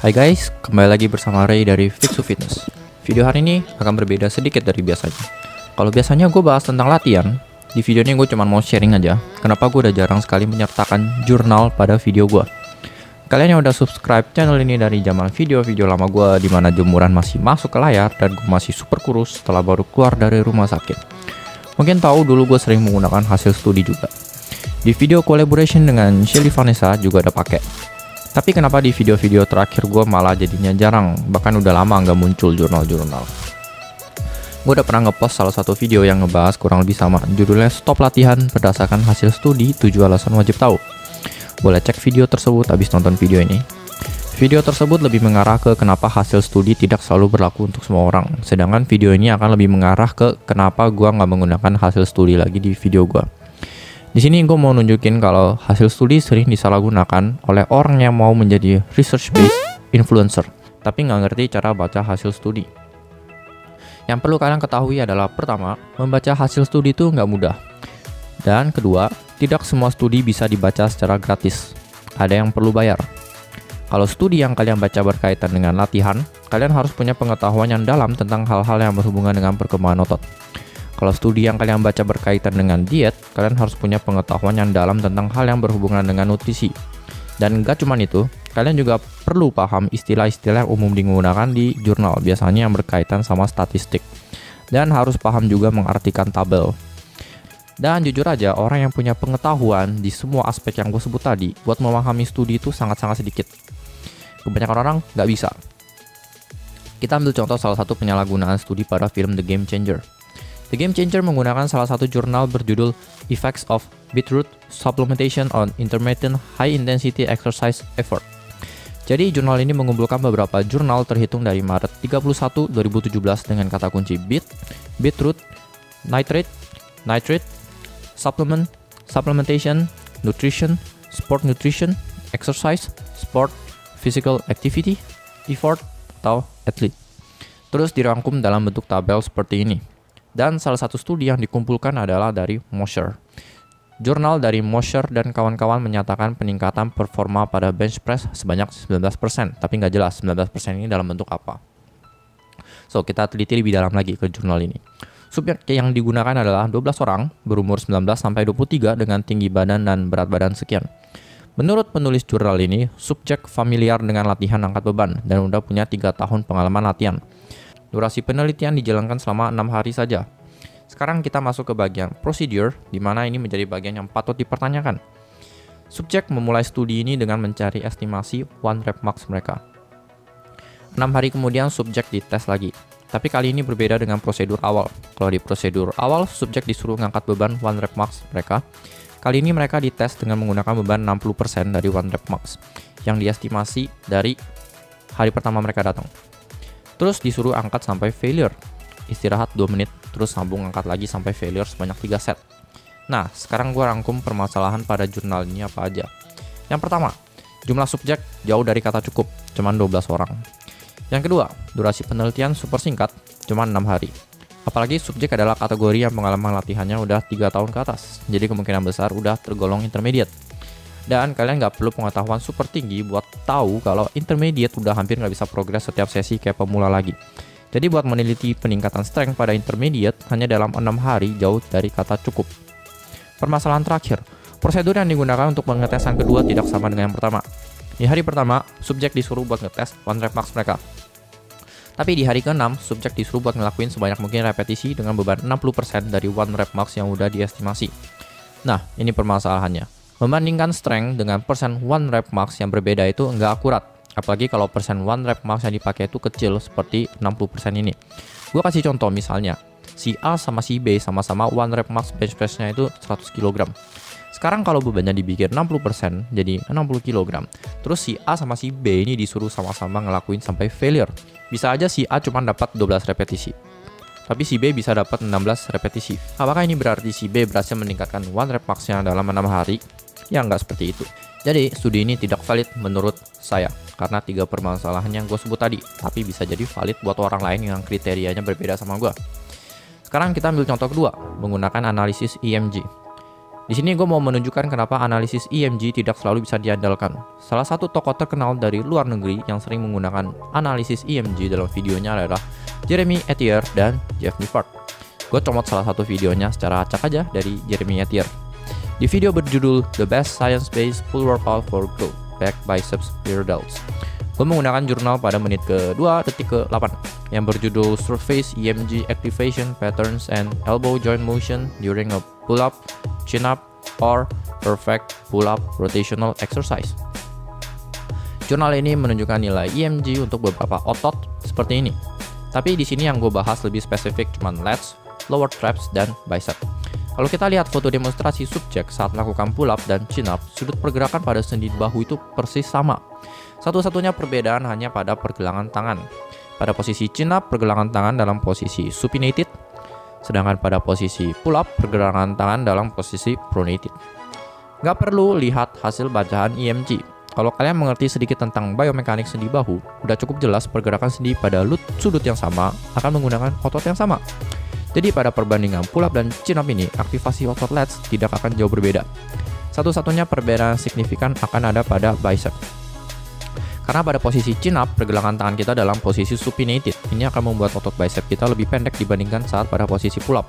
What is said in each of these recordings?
Hai guys, kembali lagi bersama Ray dari Fixu Fitness. Video hari ini akan berbeda sedikit dari biasanya. Kalau biasanya gue bahas tentang latihan, di video ini gue cuma mau sharing aja kenapa gue udah jarang sekali menyertakan jurnal pada video gue. Kalian yang udah subscribe channel ini dari zaman video-video lama gue, dimana jemuran masih masuk ke layar dan gue masih super kurus setelah baru keluar dari rumah sakit. Mungkin tahu dulu gue sering menggunakan hasil studi juga. Di video collaboration dengan Shelly Vanessa juga ada pakai. Tapi kenapa di video-video terakhir gue malah jadinya jarang, bahkan udah lama nggak muncul jurnal-jurnal. Gue udah pernah ngepost salah satu video yang ngebahas kurang lebih sama, judulnya Stop Latihan Berdasarkan Hasil Studi 7 Alasan Wajib Tahu. Boleh cek video tersebut abis nonton video ini. Video tersebut lebih mengarah ke kenapa hasil studi tidak selalu berlaku untuk semua orang, sedangkan video ini akan lebih mengarah ke kenapa gue nggak menggunakan hasil studi lagi di video gue. Di sini gue mau nunjukin kalau hasil studi sering disalahgunakan oleh orang yang mau menjadi research-based influencer, tapi nggak ngerti cara baca hasil studi. Yang perlu kalian ketahui adalah, pertama, membaca hasil studi itu nggak mudah. Dan kedua, tidak semua studi bisa dibaca secara gratis. Ada yang perlu bayar. Kalau studi yang kalian baca berkaitan dengan latihan, kalian harus punya pengetahuan yang dalam tentang hal-hal yang berhubungan dengan perkembangan otot. Kalau studi yang kalian baca berkaitan dengan diet, kalian harus punya pengetahuan yang dalam tentang hal yang berhubungan dengan nutrisi. Dan gak cuma itu, kalian juga perlu paham istilah-istilah yang umum digunakan di jurnal, biasanya yang berkaitan sama statistik. Dan harus paham juga mengartikan tabel. Dan jujur aja, orang yang punya pengetahuan di semua aspek yang gue sebut tadi, buat memahami studi itu sangat-sangat sedikit. Kebanyakan orang gak bisa. Kita ambil contoh salah satu penyalahgunaan studi pada film The Game Changer. The Game Changer menggunakan salah satu jurnal berjudul Effects of Beetroot Supplementation on Intermittent High Intensity Exercise Effort. Jadi jurnal ini mengumpulkan beberapa jurnal terhitung dari Maret 31, 2017 dengan kata kunci beetroot, nitrate, supplementation, nutrition, sport nutrition, exercise, sport, physical activity, effort, atau athlete. Terus dirangkum dalam bentuk tabel seperti ini. Dan salah satu studi yang dikumpulkan adalah dari Mosher. Jurnal dari Mosher dan kawan-kawan menyatakan peningkatan performa pada bench press sebanyak 19%, tapi nggak jelas 19% ini dalam bentuk apa. So, kita teliti lebih dalam lagi ke jurnal ini. Subjek yang digunakan adalah 12 orang berumur 19-23 dengan tinggi badan dan berat badan sekian. Menurut penulis jurnal ini, subjek familiar dengan latihan angkat beban dan udah punya 3 tahun pengalaman latihan. Durasi penelitian dijalankan selama 6 hari saja. Sekarang kita masuk ke bagian procedure, di mana ini menjadi bagian yang patut dipertanyakan. Subjek memulai studi ini dengan mencari estimasi one rep max mereka. 6 hari kemudian subjek dites lagi. Tapi kali ini berbeda dengan prosedur awal. Kalau di prosedur awal, subjek disuruh ngangkat beban one rep max mereka. Kali ini mereka dites dengan menggunakan beban 60% dari one rep max, yang diestimasi dari hari pertama mereka datang. Terus disuruh angkat sampai failure, istirahat 2 menit, terus sambung angkat lagi sampai failure sebanyak 3 set. Nah, sekarang gue rangkum permasalahan pada jurnal ini apa aja. Yang pertama, jumlah subjek jauh dari kata cukup, cuma 12 orang. Yang kedua, durasi penelitian super singkat, cuma 6 hari. Apalagi subjek adalah kategori yang pengalaman latihannya udah 3 tahun ke atas, jadi kemungkinan besar udah tergolong intermediate. Dan kalian nggak perlu pengetahuan super tinggi buat tahu kalau intermediate udah hampir nggak bisa progres setiap sesi kayak pemula lagi. Jadi buat meneliti peningkatan strength pada intermediate hanya dalam 6 hari jauh dari kata cukup. Permasalahan terakhir, prosedur yang digunakan untuk pengetesan kedua tidak sama dengan yang pertama. Di hari pertama, subjek disuruh buat ngetes one rep max mereka. Tapi di hari ke-6, subjek disuruh buat ngelakuin sebanyak mungkin repetisi dengan beban 60% dari one rep max yang udah diestimasi. Nah, ini permasalahannya. Membandingkan strength dengan persen one rep max yang berbeda itu nggak akurat. Apalagi kalau persen one rep max yang dipakai itu kecil seperti 60% ini. Gue kasih contoh misalnya, si A sama si B sama-sama one rep max bench press-nya itu 100 kg. Sekarang kalau bebannya dibikin 60% jadi 60 kg. Terus si A sama si B ini disuruh sama-sama ngelakuin sampai failure. Bisa aja si A cuma dapat 12 repetisi. Tapi si B bisa dapat 16 repetisi. Apakah ini berarti si B berhasil meningkatkan one rep max-nya dalam 6 hari? Ya nggak seperti itu. Jadi studi ini tidak valid menurut saya karena 3 permasalahan yang gue sebut tadi. Tapi bisa jadi valid buat orang lain yang kriterianya berbeda sama gue. Sekarang kita ambil contoh kedua, menggunakan analisis EMG. Di sini gue mau menunjukkan kenapa analisis EMG tidak selalu bisa diandalkan. Salah satu tokoh terkenal dari luar negeri yang sering menggunakan analisis EMG dalam videonya adalah Jeremy Ethier dan Jeff Nippard. Gue comot salah satu videonya secara acak aja dari Jeremy Ethier. Di video berjudul The Best Science-Based Full Workout for Growth, Back Biceps Rear Delts, gue menggunakan jurnal pada menit ke-2 detik ke-8 yang berjudul Surface EMG Activation Patterns and Elbow Joint Motion During a Pull-Up, Chin-Up, or Perfect Pull-Up Rotational Exercise. Jurnal ini menunjukkan nilai EMG untuk beberapa otot seperti ini. Tapi di sini yang gue bahas lebih spesifik cuman lats, lower traps, dan bicep. Kalau kita lihat foto demonstrasi subjek saat melakukan pull-up dan chin-up, sudut pergerakan pada sendi bahu itu persis sama. Satu-satunya perbedaan hanya pada pergelangan tangan. Pada posisi chin-up, pergelangan tangan dalam posisi supinated, sedangkan pada posisi pull-up, pergelangan tangan dalam posisi pronated. Nggak perlu lihat hasil bacaan EMG. Kalau kalian mengerti sedikit tentang biomekanik sendi bahu, udah cukup jelas pergerakan sendi pada sudut yang sama akan menggunakan otot yang sama. Jadi pada perbandingan pull-up dan chin-up ini, aktivasi otot lats tidak akan jauh berbeda. Satu-satunya perbedaan signifikan akan ada pada bicep. Karena pada posisi chin-up, pergelangan tangan kita dalam posisi supinated. Ini akan membuat otot bicep kita lebih pendek dibandingkan saat pada posisi pull-up.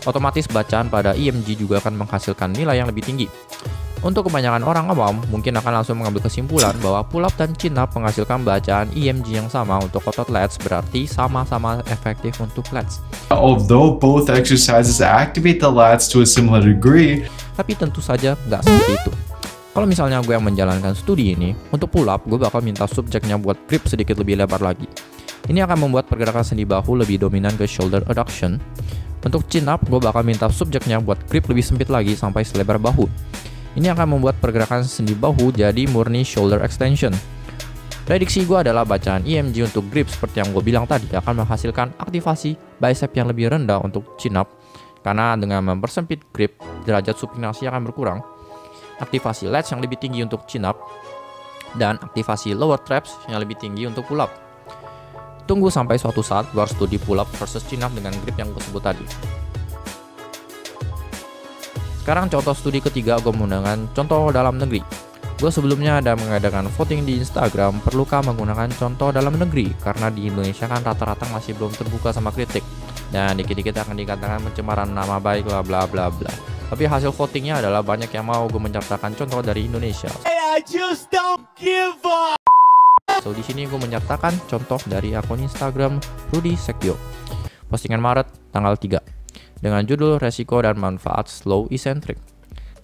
Otomatis bacaan pada EMG juga akan menghasilkan nilai yang lebih tinggi. Untuk kebanyakan orang awam, mungkin akan langsung mengambil kesimpulan bahwa pull-up dan chin-up menghasilkan bacaan EMG yang sama untuk otot lats, berarti sama-sama efektif untuk lats. Although both exercises activate the lats to a similar degree, tapi tentu saja nggak seperti itu. Kalau misalnya gue yang menjalankan studi ini, untuk pull-up gue bakal minta subjeknya buat grip sedikit lebih lebar lagi. Ini akan membuat pergerakan sendi bahu lebih dominan ke shoulder adduction. Untuk chin-up, gue bakal minta subjeknya buat grip lebih sempit lagi sampai selebar bahu. Ini akan membuat pergerakan sendi bahu jadi murni shoulder extension. Prediksi gue adalah bacaan EMG untuk grip seperti yang gue bilang tadi akan menghasilkan aktivasi bicep yang lebih rendah untuk chin-up, karena dengan mempersempit grip, derajat supinasi akan berkurang. Aktivasi lats yang lebih tinggi untuk chin-up, dan aktivasi lower traps yang lebih tinggi untuk pull-up. Tunggu sampai suatu saat gue harus studi pull-up versus chin-up dengan grip yang gue sebut tadi. Sekarang contoh studi ketiga, gue menggunakan contoh dalam negeri. Gue sebelumnya ada mengadakan voting di Instagram, perlukah menggunakan contoh dalam negeri? Karena di Indonesia kan rata-rata masih belum terbuka sama kritik. Dan dikit-dikit akan dikatakan pencemaran nama baik bla bla bla bla. Tapi hasil votingnya adalah banyak yang mau gue menyertakan contoh dari Indonesia. I just don't give up. So di sini gue menyertakan contoh dari akun Instagram Rudy Sektio. Postingan Maret tanggal 3 dengan judul Resiko dan Manfaat Slow Eccentric.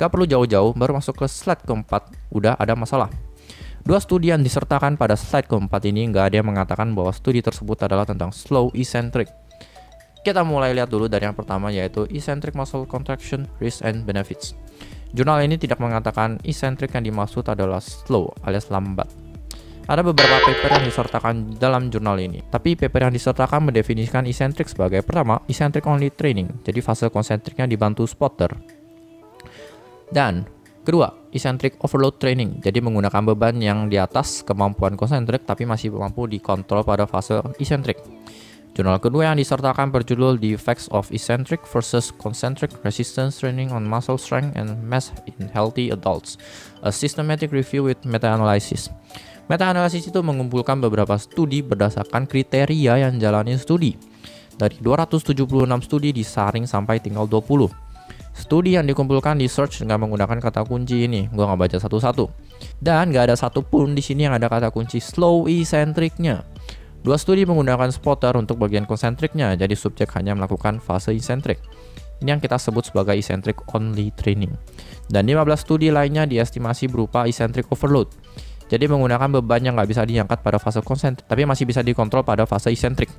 Gak perlu jauh-jauh, baru masuk ke slide keempat udah ada masalah. Dua studi yang disertakan pada slide keempat ini gak ada yang mengatakan bahwa studi tersebut adalah tentang slow eccentric. Kita mulai lihat dulu dari yang pertama, yaitu Eccentric Muscle Contraction Risks and Benefits. Jurnal ini tidak mengatakan eccentric yang dimaksud adalah slow alias lambat. Ada beberapa paper yang disertakan dalam jurnal ini, tapi paper yang disertakan mendefinisikan eccentric sebagai pertama, eccentric only training, jadi fase konsentriknya dibantu spotter. Dan kedua, eccentric overload training, jadi menggunakan beban yang di atas kemampuan konsentrik tapi masih mampu dikontrol pada fase eccentric. Jurnal kedua yang disertakan berjudul The Effects of Eccentric versus Concentric Resistance Training on Muscle Strength and Mass in Healthy Adults, a Systematic Review with Meta-Analysis. Meta-analysis itu mengumpulkan beberapa studi berdasarkan kriteria yang jalani studi. Dari 276 studi disaring sampai tinggal 20. Studi yang dikumpulkan di search dengan menggunakan kata kunci ini, gua nggak baca satu-satu. Dan nggak ada satupun di sini yang ada kata kunci slow eccentric-nya. Dua studi menggunakan spotter untuk bagian konsentriknya, jadi subjek hanya melakukan fase eccentric. Ini yang kita sebut sebagai eccentric only training. Dan 15 studi lainnya diestimasi berupa eccentric overload. Jadi menggunakan beban yang nggak bisa diangkat pada fase konsentrik, tapi masih bisa dikontrol pada fase eccentric.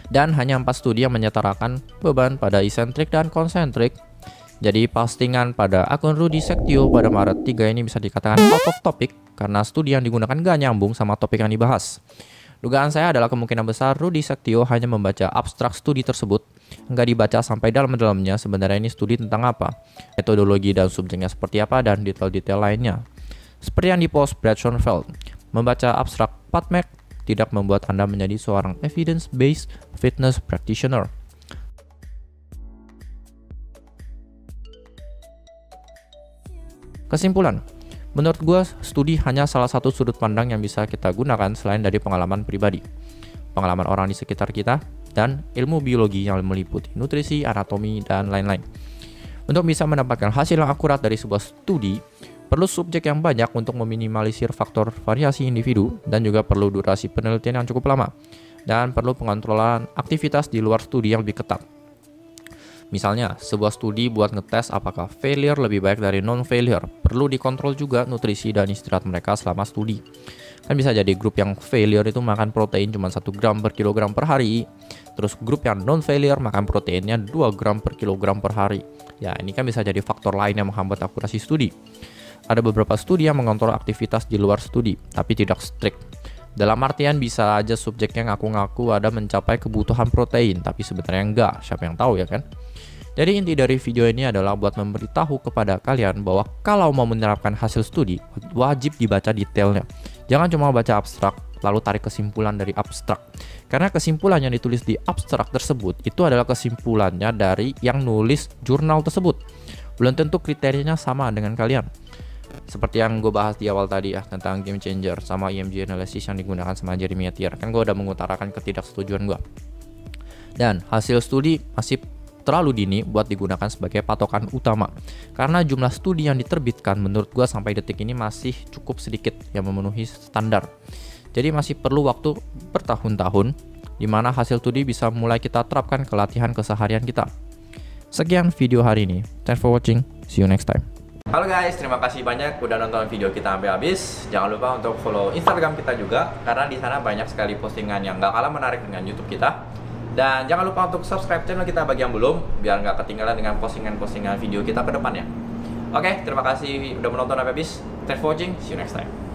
Dan hanya 4 studi yang menyetarakan beban pada eccentric dan konsentrik. Jadi postingan pada akun Rudy Sektio pada Maret 3 ini bisa dikatakan out of topic, karena studi yang digunakan nggak nyambung sama topik yang dibahas. Dugaan saya adalah kemungkinan besar Rudy Sektio hanya membaca abstrak studi tersebut, nggak dibaca sampai dalam-dalamnya sebenarnya ini studi tentang apa, metodologi dan subjeknya seperti apa, dan detail-detail lainnya. Seperti yang dipost Brad Schoenfeld, membaca abstrak PubMed tidak membuat Anda menjadi seorang evidence-based fitness practitioner. Kesimpulan, menurut gue studi hanya salah satu sudut pandang yang bisa kita gunakan selain dari pengalaman pribadi, pengalaman orang di sekitar kita, dan ilmu biologi yang meliputi nutrisi, anatomi, dan lain-lain. Untuk bisa mendapatkan hasil yang akurat dari sebuah studi, perlu subjek yang banyak untuk meminimalisir faktor variasi individu, dan juga perlu durasi penelitian yang cukup lama, dan perlu pengontrolan aktivitas di luar studi yang lebih ketat. Misalnya, sebuah studi buat ngetes apakah failure lebih baik dari non-failure, perlu dikontrol juga nutrisi dan istirahat mereka selama studi. Kan bisa jadi grup yang failure itu makan protein cuma 1 gram per kilogram per hari, terus grup yang non-failure makan proteinnya 2 gram per kilogram per hari. Ya, ini kan bisa jadi faktor lain yang menghambat akurasi studi. Ada beberapa studi yang mengontrol aktivitas di luar studi, tapi tidak strict. Dalam artian bisa aja subjeknya ngaku-ngaku ada mencapai kebutuhan protein, tapi sebenarnya enggak, siapa yang tahu ya kan? Jadi inti dari video ini adalah buat memberitahu kepada kalian bahwa kalau mau menerapkan hasil studi, wajib dibaca detailnya. Jangan cuma baca abstrak, lalu tarik kesimpulan dari abstrak. Karena kesimpulan yang ditulis di abstrak tersebut, itu adalah kesimpulannya dari yang nulis jurnal tersebut. Belum tentu kriterianya sama dengan kalian. Seperti yang gue bahas di awal tadi ya, tentang game changer sama EMG analysis yang digunakan sama Jeremy Attier. Kan gue udah mengutarakan ketidaksetujuan gue. Dan hasil studi masih terlalu dini buat digunakan sebagai patokan utama. Karena jumlah studi yang diterbitkan menurut gue sampai detik ini masih cukup sedikit yang memenuhi standar. Jadi masih perlu waktu bertahun-tahun di mana hasil studi bisa mulai kita terapkan ke latihan keseharian kita. Sekian video hari ini. Thanks for watching. See you next time. Halo guys, terima kasih banyak udah nonton video kita sampai habis. Jangan lupa untuk follow Instagram kita juga, karena di sana banyak sekali postingan yang gak kalah menarik dengan YouTube kita. Dan jangan lupa untuk subscribe channel kita bagi yang belum, biar nggak ketinggalan dengan postingan-postingan video kita ke depannya. Oke, terima kasih udah menonton sampai habis. Thanks for watching, see you next time.